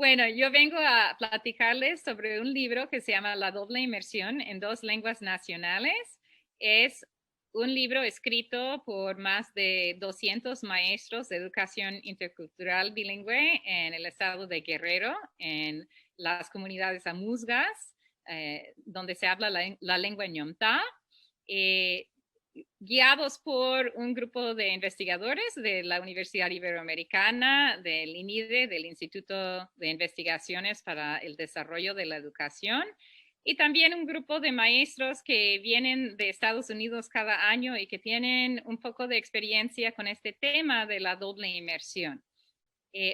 Bueno, yo vengo a platicarles sobre un libro que se llama La doble inmersión en dos lenguas nacionales. Es un libro escrito por más de 200 maestros de educación intercultural bilingüe en el estado de Guerrero, en las comunidades amuzgas, donde se habla la lengua ñomtá. Guiados por un grupo de investigadores de la Universidad Iberoamericana, del INIDE, del Instituto de Investigaciones para el Desarrollo de la Educación, y también un grupo de maestros que vienen de Estados Unidos cada año y que tienen un poco de experiencia con este tema de la doble inmersión.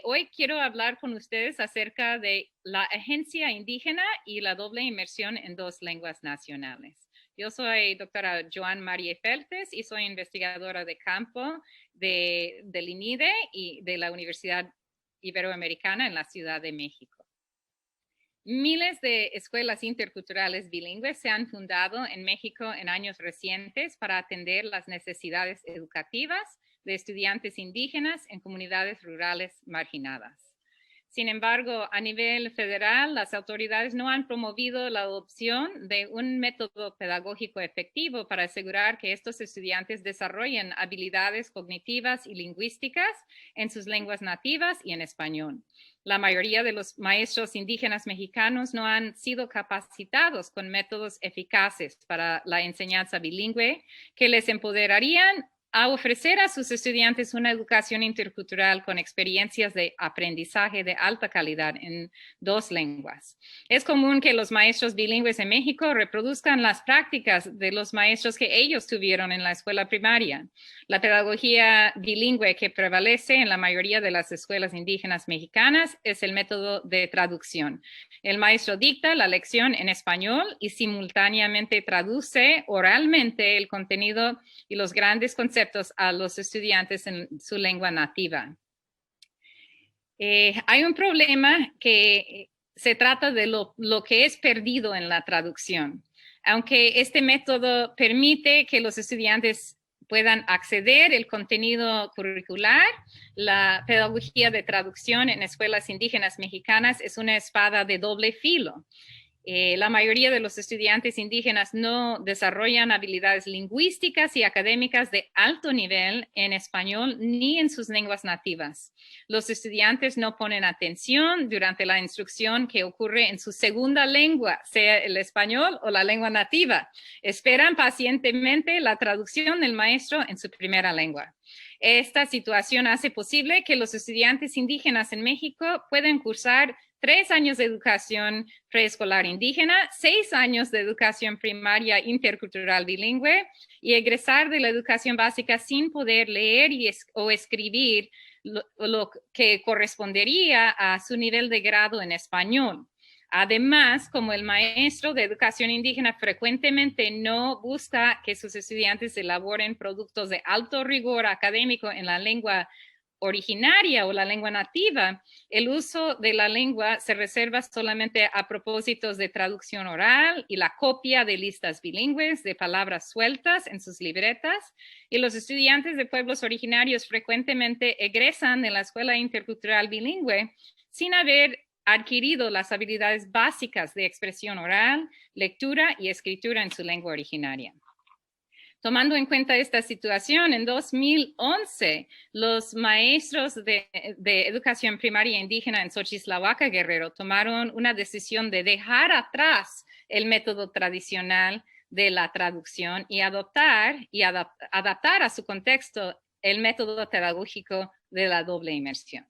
Hoy quiero hablar con ustedes acerca de la agencia indígena y la doble inmersión en dos lenguas nacionales. Yo soy doctora Joan Marie Feltes y soy investigadora de campo del INIDE y de la Universidad Iberoamericana en la Ciudad de México. Miles de escuelas interculturales bilingües se han fundado en México en años recientes para atender las necesidades educativas de estudiantes indígenas en comunidades rurales marginadas. Sin embargo, a nivel federal, las autoridades no han promovido la adopción de un método pedagógico efectivo para asegurar que estos estudiantes desarrollen habilidades cognitivas y lingüísticas en sus lenguas nativas y en español. La mayoría de los maestros indígenas mexicanos no han sido capacitados con métodos eficaces para la enseñanza bilingüe que les empoderarían a ofrecer a sus estudiantes una educación intercultural con experiencias de aprendizaje de alta calidad en dos lenguas. Es común que los maestros bilingües en México reproduzcan las prácticas de los maestros que ellos tuvieron en la escuela primaria. La pedagogía bilingüe que prevalece en la mayoría de las escuelas indígenas mexicanas es el método de traducción. El maestro dicta la lección en español y simultáneamente traduce oralmente el contenido y los grandes conceptos a los estudiantes en su lengua nativa. Hay un problema que se trata de lo que es perdido en la traducción. Aunque este método permite que los estudiantes puedan acceder al contenido curricular, la pedagogía de traducción en escuelas indígenas mexicanas es una espada de doble filo. La mayoría de los estudiantes indígenas no desarrollan habilidades lingüísticas y académicas de alto nivel en español ni en sus lenguas nativas. Los estudiantes no ponen atención durante la instrucción que ocurre en su segunda lengua, sea el español o la lengua nativa. Esperan pacientemente la traducción del maestro en su primera lengua. Esta situación hace posible que los estudiantes indígenas en México puedan cursar 3 años de educación preescolar indígena, 6 años de educación primaria intercultural bilingüe y egresar de la educación básica sin poder leer o escribir lo que correspondería a su nivel de grado en español. Además, como el maestro de educación indígena frecuentemente no busca que sus estudiantes elaboren productos de alto rigor académico en la lengua originaria o la lengua nativa, el uso de la lengua se reserva solamente a propósitos de traducción oral y la copia de listas bilingües de palabras sueltas en sus libretas, y los estudiantes de pueblos originarios frecuentemente egresan de la escuela intercultural bilingüe sin haber adquirido las habilidades básicas de expresión oral, lectura y escritura en su lengua originaria. Tomando en cuenta esta situación, en 2011, los maestros de educación primaria indígena en Xochislahuaca, Guerrero, tomaron una decisión de dejar atrás el método tradicional de la traducción y adaptar a su contexto el método pedagógico de la doble inmersión.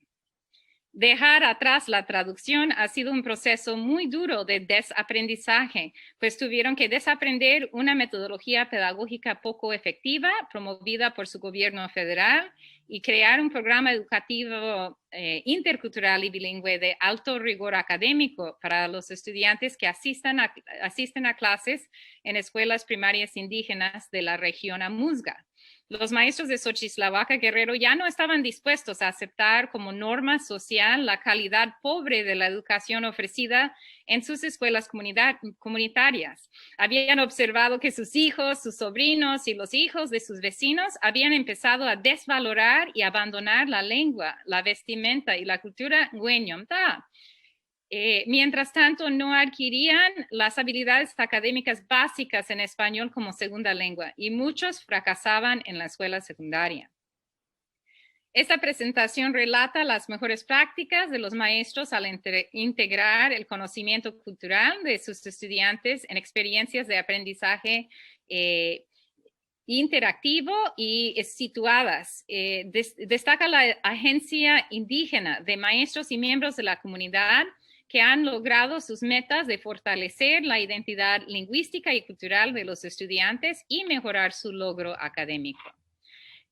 Dejar atrás la traducción ha sido un proceso muy duro de desaprendizaje, pues tuvieron que desaprender una metodología pedagógica poco efectiva promovida por su gobierno federal y crear un programa educativo intercultural y bilingüe de alto rigor académico para los estudiantes que asisten a clases en escuelas primarias indígenas de la región Amuzga. Los maestros de Xochislahuaca, Guerrero, ya no estaban dispuestos a aceptar como norma social la calidad pobre de la educación ofrecida en sus escuelas comunitarias. Habían observado que sus hijos, sus sobrinos y los hijos de sus vecinos habían empezado a desvalorar y abandonar la lengua, la vestimenta y la cultura güeñomtá. Mientras tanto, no adquirían las habilidades académicas básicas en español como segunda lengua y muchos fracasaban en la escuela secundaria. Esta presentación relata las mejores prácticas de los maestros al integrar el conocimiento cultural de sus estudiantes en experiencias de aprendizaje interactivo y situadas. Destaca la Agencia Indígena de Maestros y Miembros de la Comunidad que han logrado sus metas de fortalecer la identidad lingüística y cultural de los estudiantes y mejorar su logro académico.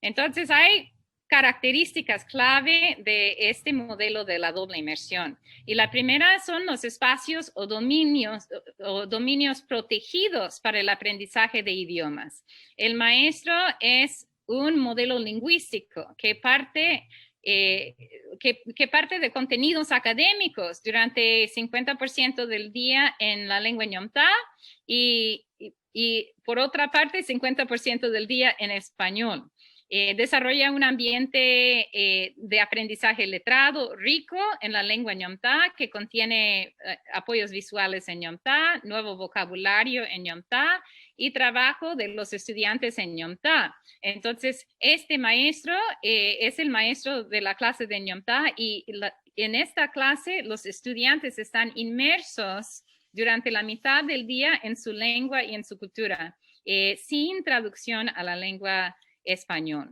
Entonces, hay características clave de este modelo de la doble inmersión. Y la primera son los espacios o dominios protegidos para el aprendizaje de idiomas. El maestro es un modelo lingüístico que parte de contenidos académicos durante 50% del día en la lengua ñomtá y por otra parte 50% del día en español. Desarrolla un ambiente de aprendizaje letrado rico en la lengua ñomtá que contiene apoyos visuales en ñomtá, nuevo vocabulario en ñomtá y trabajo de los estudiantes en ñomtá. Entonces, este maestro es el maestro de la clase de ñomtá y en esta clase los estudiantes están inmersos durante la mitad del día en su lengua y en su cultura, sin traducción a la lengua español.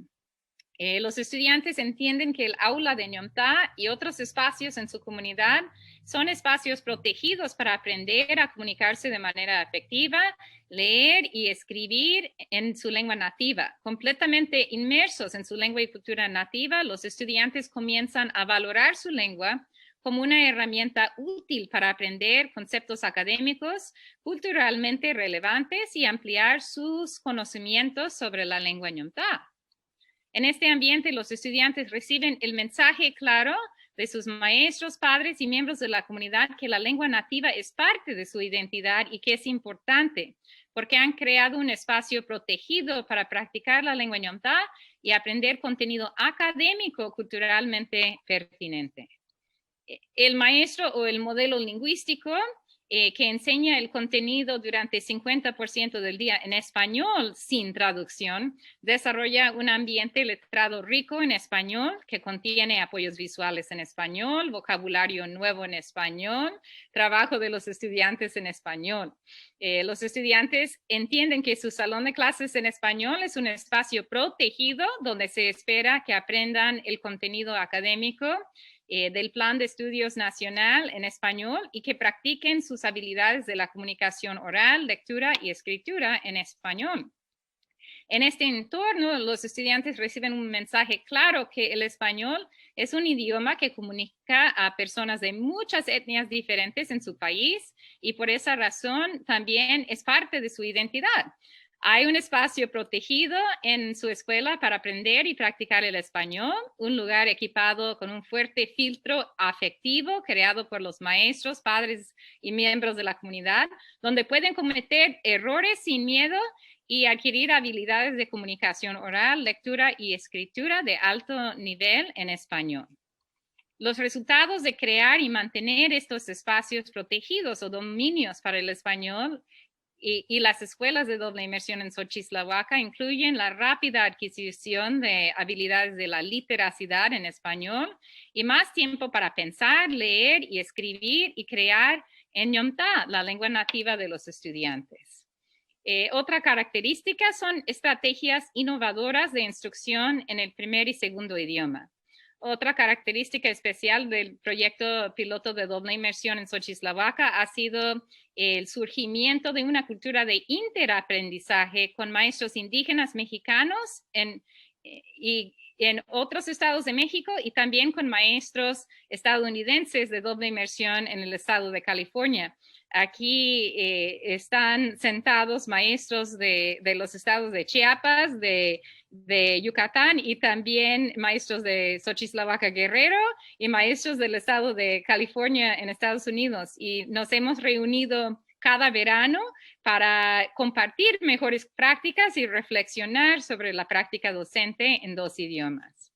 Los estudiantes entienden que el aula de ñomtá y otros espacios en su comunidad son espacios protegidos para aprender a comunicarse de manera efectiva, leer y escribir en su lengua nativa. Completamente inmersos en su lengua y cultura nativa, los estudiantes comienzan a valorar su lengua como una herramienta útil para aprender conceptos académicos culturalmente relevantes y ampliar sus conocimientos sobre la lengua ñomtá. En este ambiente, los estudiantes reciben el mensaje claro de sus maestros, padres y miembros de la comunidad que la lengua nativa es parte de su identidad y que es importante porque han creado un espacio protegido para practicar la lengua ñomtá y aprender contenido académico culturalmente pertinente. El maestro o el modelo lingüístico que enseña el contenido durante 50% del día en español sin traducción, desarrolla un ambiente letrado rico en español que contiene apoyos visuales en español, vocabulario nuevo en español, trabajo de los estudiantes en español. Los estudiantes entienden que su salón de clases en español es un espacio protegido donde se espera que aprendan el contenido académico del Plan de Estudios Nacional en español y que practiquen sus habilidades de la comunicación oral, lectura y escritura en español. En este entorno, los estudiantes reciben un mensaje claro que el español es un idioma que comunica a personas de muchas etnias diferentes en su país y por esa razón también es parte de su identidad. Hay un espacio protegido en su escuela para aprender y practicar el español, un lugar equipado con un fuerte filtro afectivo creado por los maestros, padres y miembros de la comunidad, donde pueden cometer errores sin miedo y adquirir habilidades de comunicación oral, lectura y escritura de alto nivel en español. Los resultados de crear y mantener estos espacios protegidos o dominios para el español y las escuelas de doble inmersión en Xochislahuaca incluyen la rápida adquisición de habilidades de la literacidad en español y más tiempo para pensar, leer y escribir y crear en ñomtá, la lengua nativa de los estudiantes. Otra característica son estrategias innovadoras de instrucción en el primer y segundo idioma. Otra característica especial del proyecto piloto de doble inmersión en Xochislahuaca ha sido el surgimiento de una cultura de interaprendizaje con maestros indígenas mexicanos y en otros estados de México y también con maestros estadounidenses de doble inmersión en el estado de California. Aquí están sentados maestros de los estados de Chiapas, de Yucatán y también maestros de Xochislahuaca Guerrero y maestros del estado de California en Estados Unidos. Y nos hemos reunido cada verano para compartir mejores prácticas y reflexionar sobre la práctica docente en dos idiomas.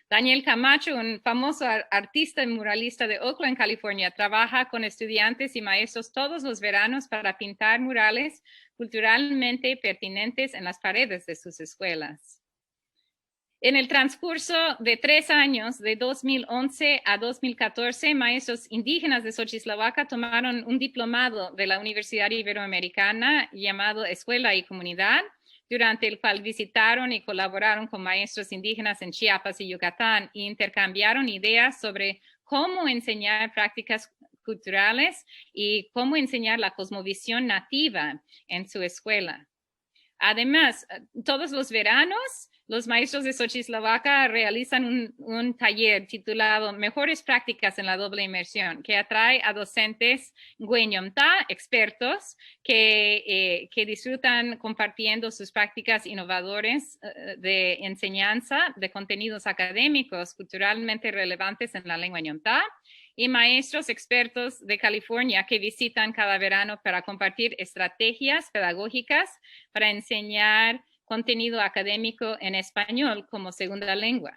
Daniel Camacho, un famoso artista y muralista de Oakland, California, trabaja con estudiantes y maestros todos los veranos para pintar murales culturalmente pertinentes en las paredes de sus escuelas. En el transcurso de 3 años, de 2011 a 2014, maestros indígenas de Xochislahuaca tomaron un diplomado de la Universidad Iberoamericana llamado Escuela y Comunidad, durante el cual visitaron y colaboraron con maestros indígenas en Chiapas y Yucatán e intercambiaron ideas sobre cómo enseñar prácticas culturales y cómo enseñar la cosmovisión nativa en su escuela. Además, todos los veranos, los maestros de Xochislahuaca realizan un taller titulado Mejores Prácticas en la Doble Inmersión, que atrae a docentes Ngüeñomtá, expertos, que disfrutan compartiendo sus prácticas innovadoras de enseñanza de contenidos académicos culturalmente relevantes en la lengua ñomtá, y maestros expertos de California que visitan cada verano para compartir estrategias pedagógicas para enseñar contenido académico en español como segunda lengua.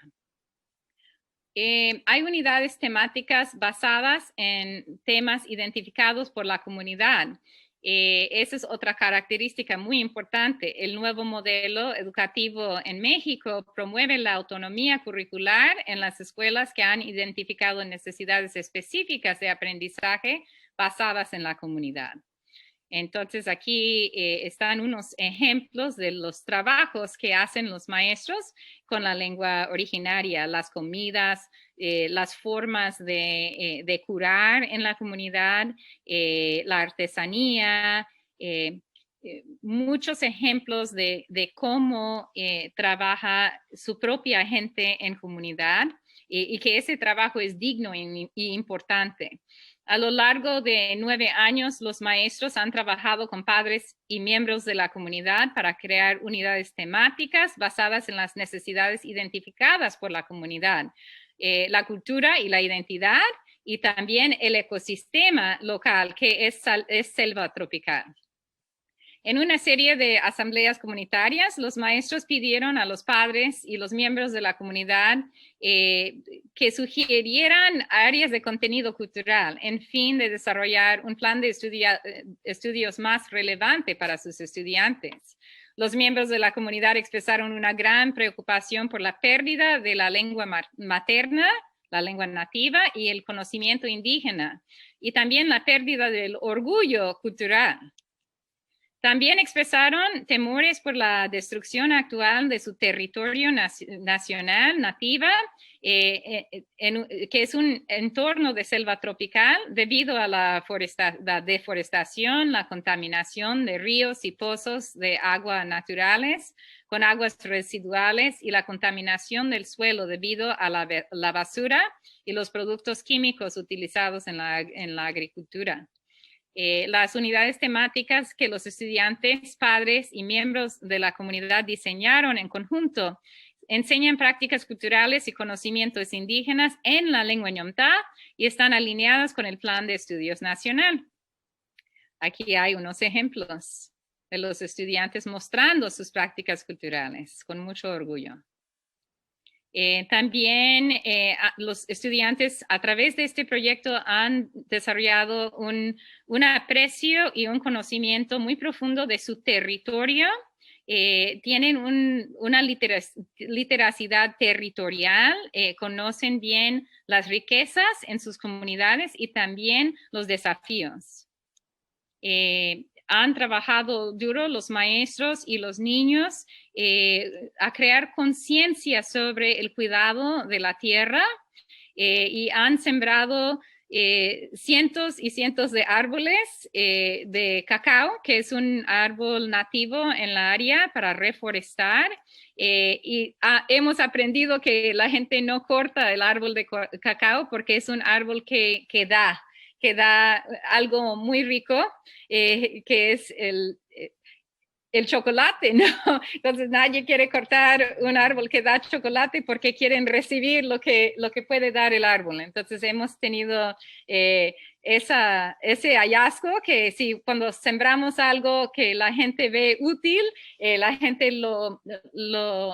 Hay unidades temáticas basadas en temas identificados por la comunidad. Esa es otra característica muy importante. El nuevo modelo educativo en México promueve la autonomía curricular en las escuelas que han identificado necesidades específicas de aprendizaje basadas en la comunidad. Entonces aquí están unos ejemplos de los trabajos que hacen los maestros con la lengua originaria, las comidas, las formas de curar en la comunidad, la artesanía, muchos ejemplos de cómo trabaja su propia gente en comunidad y que ese trabajo es digno y importante. A lo largo de 9 años, los maestros han trabajado con padres y miembros de la comunidad para crear unidades temáticas basadas en las necesidades identificadas por la comunidad, la cultura y la identidad, y también el ecosistema local, que es selva tropical. En una serie de asambleas comunitarias, los maestros pidieron a los padres y los miembros de la comunidad que sugirieran áreas de contenido cultural en fin de desarrollar un plan de estudios más relevante para sus estudiantes. Los miembros de la comunidad expresaron una gran preocupación por la pérdida de la lengua materna, la lengua nativa y el conocimiento indígena, y también la pérdida del orgullo cultural. También expresaron temores por la destrucción actual de su territorio nacional nativa, que es un entorno de selva tropical debido a la deforestación, la contaminación de ríos y pozos de agua naturales con aguas residuales y la contaminación del suelo debido a la basura y los productos químicos utilizados en la agricultura. Las unidades temáticas que los estudiantes, padres y miembros de la comunidad diseñaron en conjunto enseñan prácticas culturales y conocimientos indígenas en la lengua ñomtá y están alineadas con el Plan de Estudios Nacional. Aquí hay unos ejemplos de los estudiantes mostrando sus prácticas culturales con mucho orgullo. También los estudiantes a través de este proyecto han desarrollado un aprecio y un conocimiento muy profundo de su territorio. Tienen una literacidad territorial, conocen bien las riquezas en sus comunidades y también los desafíos. Han trabajado duro los maestros y los niños a crear conciencia sobre el cuidado de la tierra y han sembrado cientos y cientos de árboles de cacao, que es un árbol nativo en la área para reforestar. Y hemos aprendido que la gente no corta el árbol de cacao porque es un árbol que da algo muy rico, que es el chocolate, ¿no? Entonces nadie quiere cortar un árbol que da chocolate porque quieren recibir lo que puede dar el árbol. Entonces hemos tenido ese hallazgo que si cuando sembramos algo que la gente ve útil, la gente lo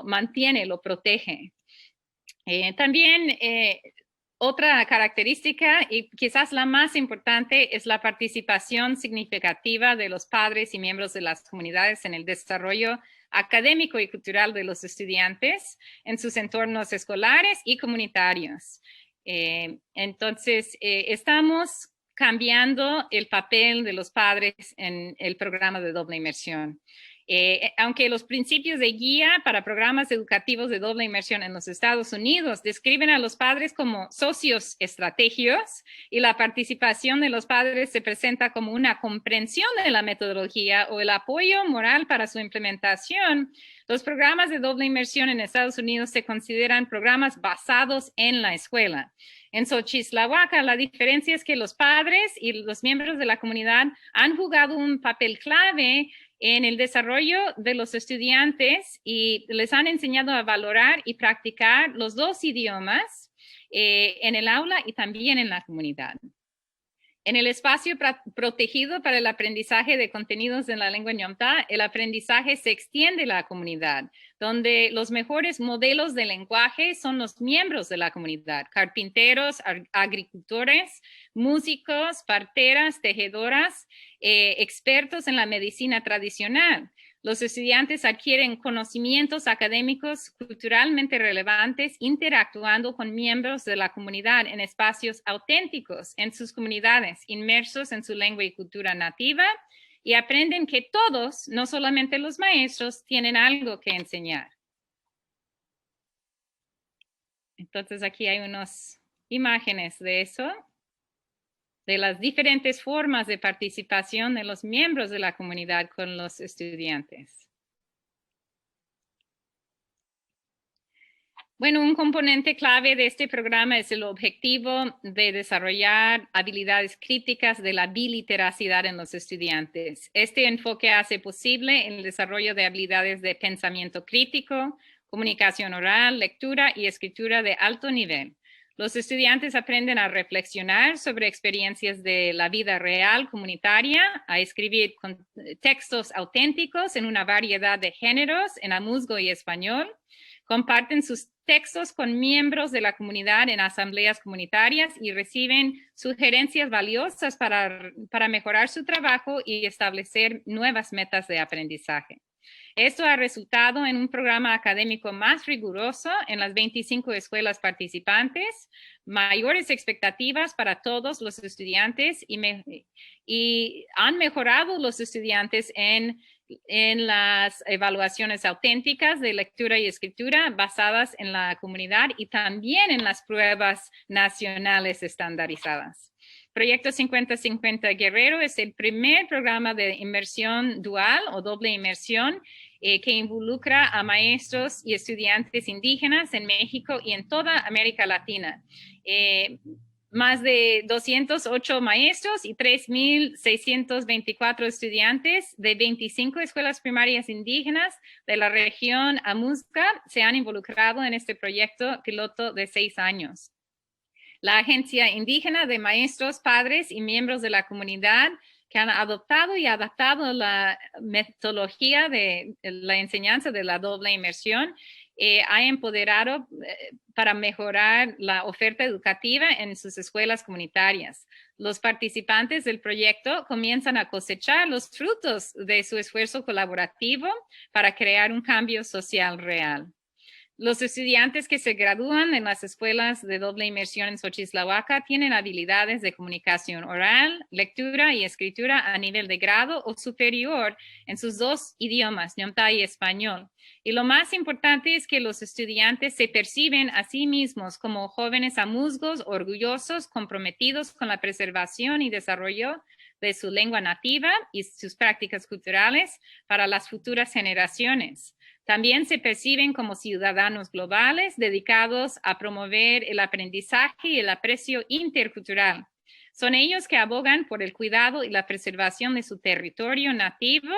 mantiene, lo protege. También otra característica, y quizás la más importante, es la participación significativa de los padres y miembros de las comunidades en el desarrollo académico y cultural de los estudiantes en sus entornos escolares y comunitarios. Entonces, estamos cambiando el papel de los padres en el programa de doble inmersión. Aunque los principios de guía para programas educativos de doble inmersión en los Estados Unidos describen a los padres como socios estratégicos y la participación de los padres se presenta como una comprensión de la metodología o el apoyo moral para su implementación, los programas de doble inmersión en Estados Unidos se consideran programas basados en la escuela. En Xochislahuaca, la diferencia es que los padres y los miembros de la comunidad han jugado un papel clave en el desarrollo de los estudiantes y les han enseñado a valorar y practicar los dos idiomas en el aula y también en la comunidad. En el espacio protegido para el aprendizaje de contenidos en la lengua ñomta, el aprendizaje se extiende a la comunidad, donde los mejores modelos de lenguaje son los miembros de la comunidad, carpinteros, agricultores, músicos, parteras, tejedoras, expertos en la medicina tradicional. Los estudiantes adquieren conocimientos académicos culturalmente relevantes interactuando con miembros de la comunidad en espacios auténticos en sus comunidades, inmersos en su lengua y cultura nativa, y aprenden que todos, no solamente los maestros, tienen algo que enseñar. Entonces aquí hay unas imágenes de eso, de las diferentes formas de participación de los miembros de la comunidad con los estudiantes. Bueno, un componente clave de este programa es el objetivo de desarrollar habilidades críticas de la biliteracidad en los estudiantes. Este enfoque hace posible el desarrollo de habilidades de pensamiento crítico, comunicación oral, lectura y escritura de alto nivel. Los estudiantes aprenden a reflexionar sobre experiencias de la vida real comunitaria, a escribir textos auténticos en una variedad de géneros en amuzgo y español. Comparten sus textos con miembros de la comunidad en asambleas comunitarias y reciben sugerencias valiosas para mejorar su trabajo y establecer nuevas metas de aprendizaje. Esto ha resultado en un programa académico más riguroso en las 25 escuelas participantes, mayores expectativas para todos los estudiantes y han mejorado los estudiantes en las evaluaciones auténticas de lectura y escritura basadas en la comunidad y también en las pruebas nacionales estandarizadas. Proyecto 50-50 Guerrero es el primer programa de inmersión dual o doble inmersión que involucra a maestros y estudiantes indígenas en México y en toda América Latina. Más de 208 maestros y 3,624 estudiantes de 25 escuelas primarias indígenas de la región Amuzca se han involucrado en este proyecto piloto de 6 años. La Agencia Indígena de Maestros, Padres y Miembros de la Comunidad que han adoptado y adaptado la metodología de la enseñanza de la doble inmersión ha empoderado para mejorar la oferta educativa en sus escuelas comunitarias. Los participantes del proyecto comienzan a cosechar los frutos de su esfuerzo colaborativo para crear un cambio social real. Los estudiantes que se gradúan en las escuelas de doble inmersión en Xochislahuaca tienen habilidades de comunicación oral, lectura y escritura a nivel de grado o superior en sus dos idiomas, ñomta y español. Y lo más importante es que los estudiantes se perciben a sí mismos como jóvenes amuzgos, orgullosos, comprometidos con la preservación y desarrollo de su lengua nativa y sus prácticas culturales para las futuras generaciones. También se perciben como ciudadanos globales dedicados a promover el aprendizaje y el aprecio intercultural. Son ellos que abogan por el cuidado y la preservación de su territorio nativo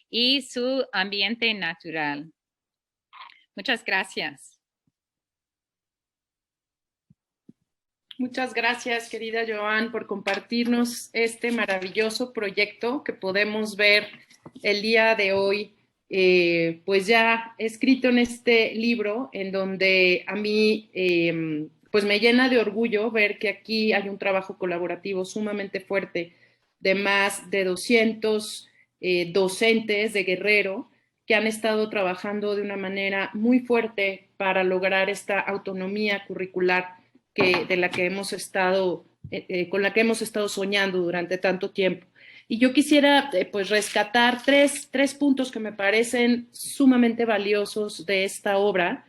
y su ambiente natural. Muchas gracias. Muchas gracias, querida Joan, por compartirnos este maravilloso proyecto que podemos ver el día de hoy pues ya escrito en este libro, en donde a mí pues me llena de orgullo ver que aquí hay un trabajo colaborativo sumamente fuerte de más de 200 docentes de Guerrero que han estado trabajando de una manera muy fuerte para lograr esta autonomía curricular de la que hemos estado, con la que hemos estado soñando durante tanto tiempo. Y yo quisiera pues rescatar tres puntos que me parecen sumamente valiosos de esta obra,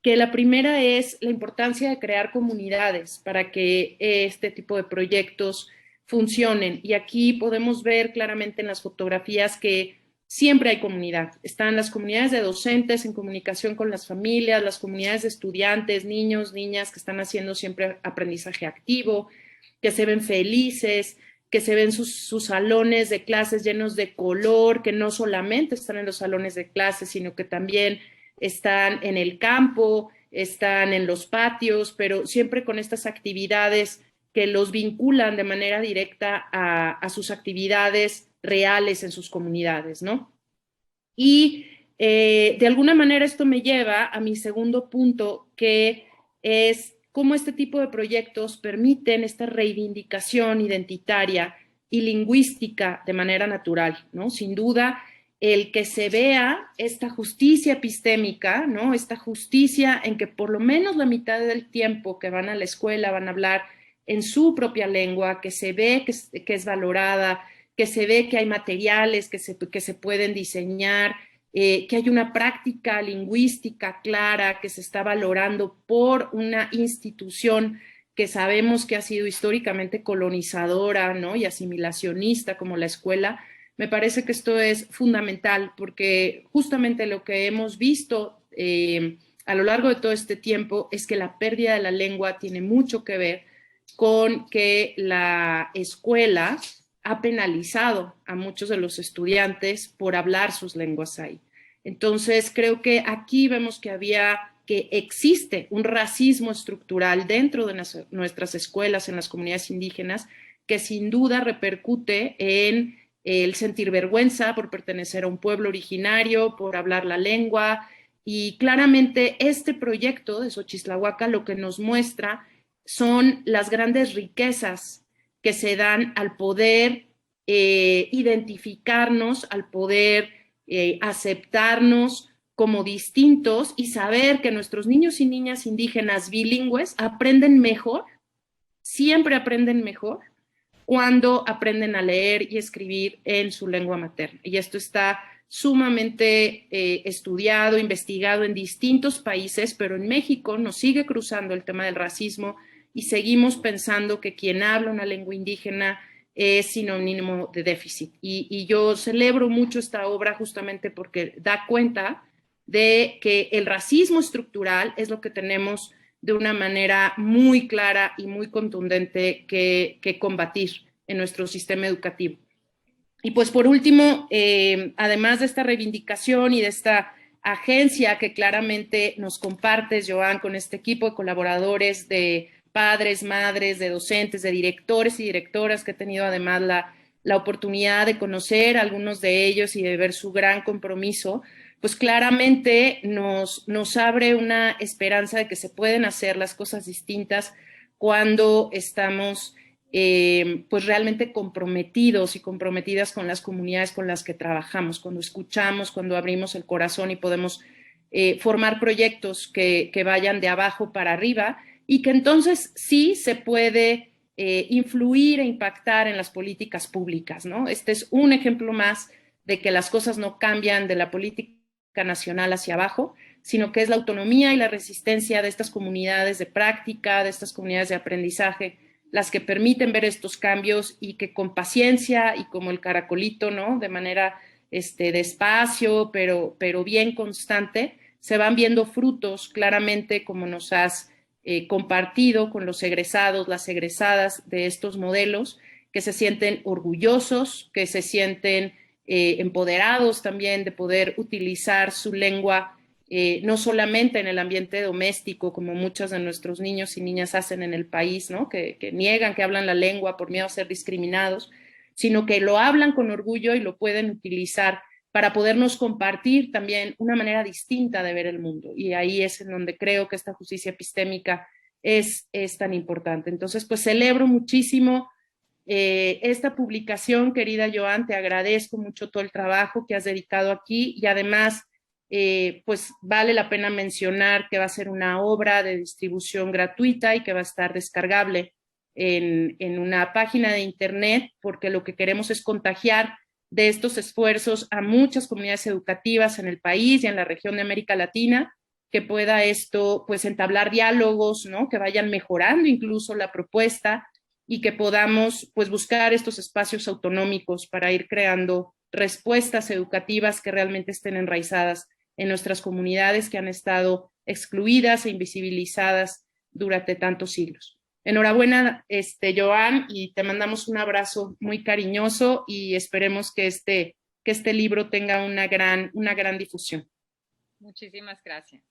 que la primera es la importancia de crear comunidades para que este tipo de proyectos funcionen. Y aquí podemos ver claramente en las fotografías que siempre hay comunidad. Están las comunidades de docentes en comunicación con las familias, las comunidades de estudiantes, niños, niñas que están haciendo siempre aprendizaje activo, que se ven felices, que se ven sus salones de clases llenos de color, que no solamente están en los salones de clases, sino que también están en el campo, están en los patios, pero siempre con estas actividades que los vinculan de manera directa a sus actividades reales en sus comunidades, ¿no? Y de alguna manera esto me lleva a mi segundo punto, que es cómo este tipo de proyectos permiten esta reivindicación identitaria y lingüística de manera natural, ¿no? Sin duda, el que se vea esta justicia epistémica, ¿no? Esta justicia en que por lo menos la mitad del tiempo que van a la escuela van a hablar en su propia lengua, que se ve que es valorada, que se ve que hay materiales que se pueden diseñar, que hay una práctica lingüística clara que se está valorando por una institución que sabemos que ha sido históricamente colonizadora, ¿no? Y asimilacionista como la escuela. Me parece que esto es fundamental porque justamente lo que hemos visto a lo largo de todo este tiempo es que la pérdida de la lengua tiene mucho que ver con que la escuela ha penalizado a muchos de los estudiantes por hablar sus lenguas ahí. Entonces, creo que aquí vemos que existe un racismo estructural dentro de nuestras escuelas, en las comunidades indígenas, que sin duda repercute en el sentir vergüenza por pertenecer a un pueblo originario, por hablar la lengua. Y claramente este proyecto de Xochislahuaca lo que nos muestra son las grandes riquezas que se dan al poder identificarnos, al poder aceptarnos como distintos y saber que nuestros niños y niñas indígenas bilingües aprenden mejor, siempre aprenden mejor, cuando aprenden a leer y escribir en su lengua materna. Y esto está sumamente estudiado, investigado en distintos países, pero en México nos sigue cruzando el tema del racismo y seguimos pensando que quien habla una lengua indígena es sinónimo de déficit. Y yo celebro mucho esta obra justamente porque da cuenta de que el racismo estructural es lo que tenemos de una manera muy clara y muy contundente que combatir en nuestro sistema educativo. Y pues por último, además de esta reivindicación y de esta agencia que claramente nos compartes, Joan, con este equipo de colaboradores, de padres, madres, de docentes, de directores y directoras, que he tenido además la oportunidad de conocer a algunos de ellos y de ver su gran compromiso, pues claramente nos abre una esperanza de que se pueden hacer las cosas distintas cuando estamos pues realmente comprometidos y comprometidas con las comunidades con las que trabajamos, cuando escuchamos, cuando abrimos el corazón y podemos formar proyectos que vayan de abajo para arriba y que entonces sí se puede influir e impactar en las políticas públicas, ¿no? Este es un ejemplo más de que las cosas no cambian de la política nacional hacia abajo, sino que es la autonomía y la resistencia de estas comunidades de práctica, de estas comunidades de aprendizaje, las que permiten ver estos cambios y que con paciencia y como el caracolito, ¿no? De manera despacio, pero bien constante, se van viendo frutos claramente como nos has compartido con los egresados, las egresadas de estos modelos, que se sienten orgullosos, que se sienten empoderados también de poder utilizar su lengua no solamente en el ambiente doméstico, como muchos de nuestros niños y niñas hacen en el país, ¿no? Que niegan que hablan la lengua por miedo a ser discriminados, sino que lo hablan con orgullo y lo pueden utilizar para podernos compartir también una manera distinta de ver el mundo. Y ahí es en donde creo que esta justicia epistémica es tan importante. Entonces, pues celebro muchísimo esta publicación, querida Joan, te agradezco mucho todo el trabajo que has dedicado aquí y además, pues vale la pena mencionar que va a ser una obra de distribución gratuita y que va a estar descargable en una página de internet, porque lo que queremos es contagiar de estos esfuerzos a muchas comunidades educativas en el país y en la región de América Latina, que pueda esto pues entablar diálogos, ¿no? Que vayan mejorando incluso la propuesta y que podamos pues buscar estos espacios autonómicos para ir creando respuestas educativas que realmente estén enraizadas en nuestras comunidades que han estado excluidas e invisibilizadas durante tantos siglos. Enhorabuena, Joan, y te mandamos un abrazo muy cariñoso y esperemos que este libro tenga una gran difusión. Muchísimas gracias.